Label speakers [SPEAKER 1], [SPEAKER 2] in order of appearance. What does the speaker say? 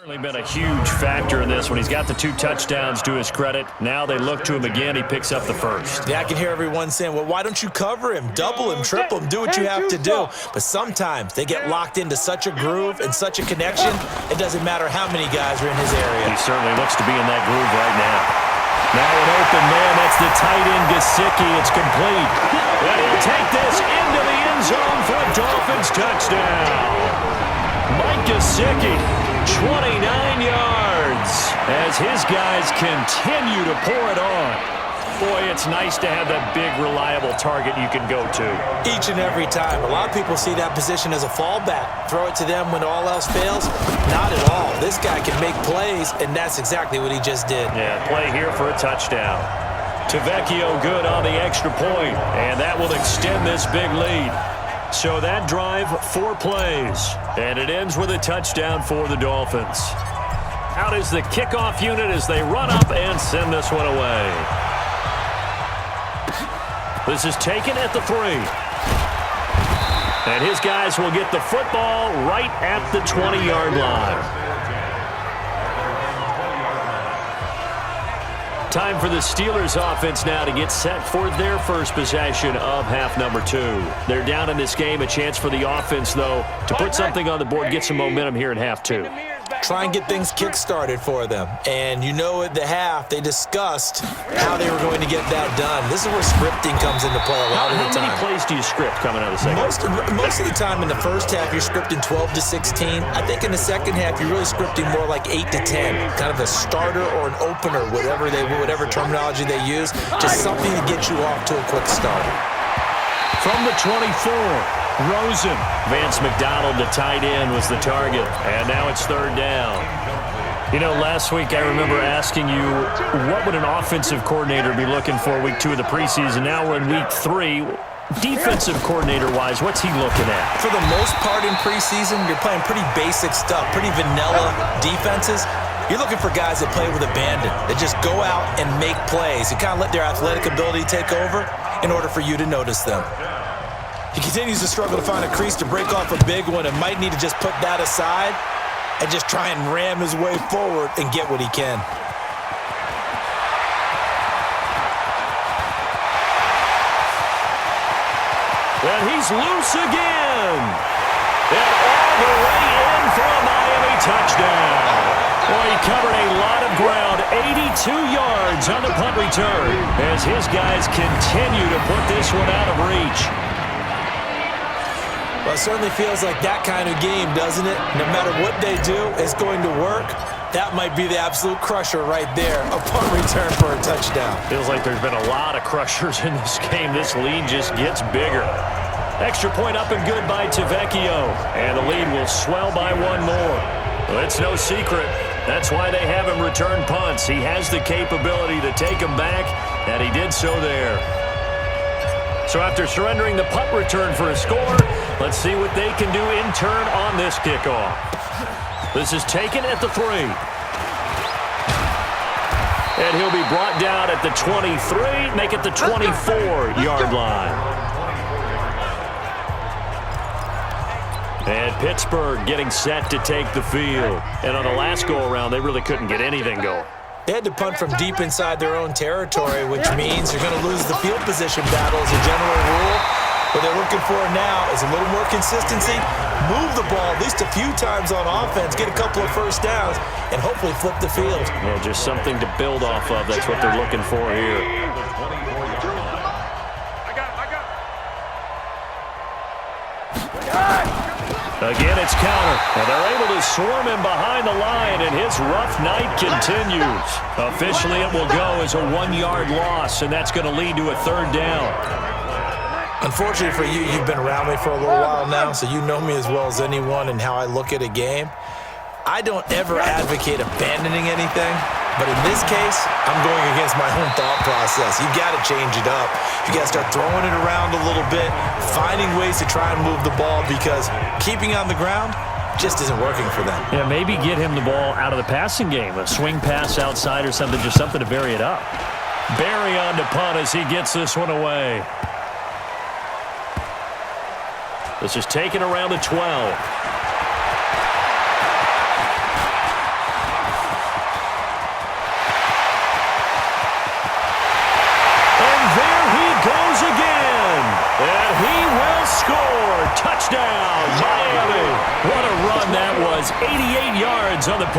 [SPEAKER 1] Certainly been a huge factor in this when he's got the 2 touchdowns to his credit. Now they look to him again. He picks up the first.
[SPEAKER 2] Yeah, I can hear everyone saying, well, why don't you cover him, double him, triple him, do what you have to do. But sometimes they get locked into such a groove and such a connection, it doesn't matter how many guys are in his area.
[SPEAKER 1] He certainly looks to be in that groove right now. Now an open man, that's the tight end, Gesicki. It's complete. And he'll take this into the end zone for a Dolphins touchdown. Mike Gesicki, 29 yards, as his guys continue to pour it on. Boy, it's nice to have that big, reliable target you can go to.
[SPEAKER 2] Each and every time. A lot of people see that position as a fallback. Throw it to them when all else fails. Not at all. This guy can make plays, and that's exactly what he just did.
[SPEAKER 1] Yeah, play here for a touchdown. Tavecchio good on the extra point, and that will extend this big lead. So that drive, 4 plays, and it ends with a touchdown for the Dolphins. Out is the kickoff unit as they run up and send this one away. This is taken at the 3. And his guys will get the football right at the 20-yard line. Time for the Steelers offense now to get set for their first possession of half number 2. They're down in this game. A chance for the offense, though, to put something on the board, get some momentum here in half 2.
[SPEAKER 2] Try and get things kick-started for them. And you know at the half, they discussed how they were going to get that done. This is where scripting comes into play a lot of the time.
[SPEAKER 1] How many plays do you script coming out of the second?
[SPEAKER 2] Most of the time in the first half, you're scripting 12 to 16. I think in the second half, you're really scripting more like 8 to 10. Kind of a starter or an opener, whatever terminology they use. Just something to get you off to a quick start.
[SPEAKER 1] From the 24. Rosen. Vance McDonald, the tight end, was the target. And now it's 3rd down. You know, last week I remember asking you, what would an offensive coordinator be looking for week 2 of the preseason? Now we're in week 3. Defensive coordinator-wise, what's he looking at?
[SPEAKER 2] For the most part in preseason, you're playing pretty basic stuff, pretty vanilla defenses. You're looking for guys that play with abandon, that just go out and make plays. You kind of let their athletic ability take over in order for you to notice them. He continues to struggle to find a crease to break off a big one and might need to just put that aside and just try and ram his way forward and get what he can.
[SPEAKER 1] And he's loose again. And all the way in for a Miami touchdown. Well, he covered a lot of ground, 82 yards on the punt return, as his guys continue to put this one out of reach.
[SPEAKER 2] Well, it certainly feels like that kind of game, doesn't it? No matter what they do, it's going to work. That might be the absolute crusher right there, a punt return for a touchdown.
[SPEAKER 1] Feels like there's been a lot of crushers in this game. This lead just gets bigger. Extra point up and good by Tavecchio, and the lead will swell by 1 more. Well, it's no secret. That's why they have him return punts. He has the capability to take them back, and he did so there. So after surrendering the punt return for a score, let's see what they can do in turn on this kickoff. This is taken at the 3. And he'll be brought down at the 23, make it the 24-yard line. And Pittsburgh getting set to take the field. And on the last go-around, they really couldn't get anything going.
[SPEAKER 2] They had to punt from deep inside their own territory, which means you're going to lose the field position battle as a general rule. What they're looking for now is a little more consistency, move the ball at least a few times on offense, get a couple of first downs, and hopefully flip the field.
[SPEAKER 1] Well, just something to build off of. That's what they're looking for here. Again, it's counter, and they're able to swarm him behind the line, and his rough night continues. Officially, it will go as a 1-yard loss, and that's going to lead to a 3rd down.
[SPEAKER 2] Unfortunately for you, you've been around me for a little while now, so you know me as well as anyone and how I look at a game. I don't ever advocate abandoning anything, but in this case, I'm going against my own thought process. You've got to change it up. You got to start throwing it around a little bit, finding ways to try and move the ball, because keeping on the ground just isn't working for them.
[SPEAKER 1] Yeah, maybe get him the ball out of the passing game, a swing pass outside or something, just something to vary it up. Barry on to punt as he gets this one away. This is taken around the 12. on the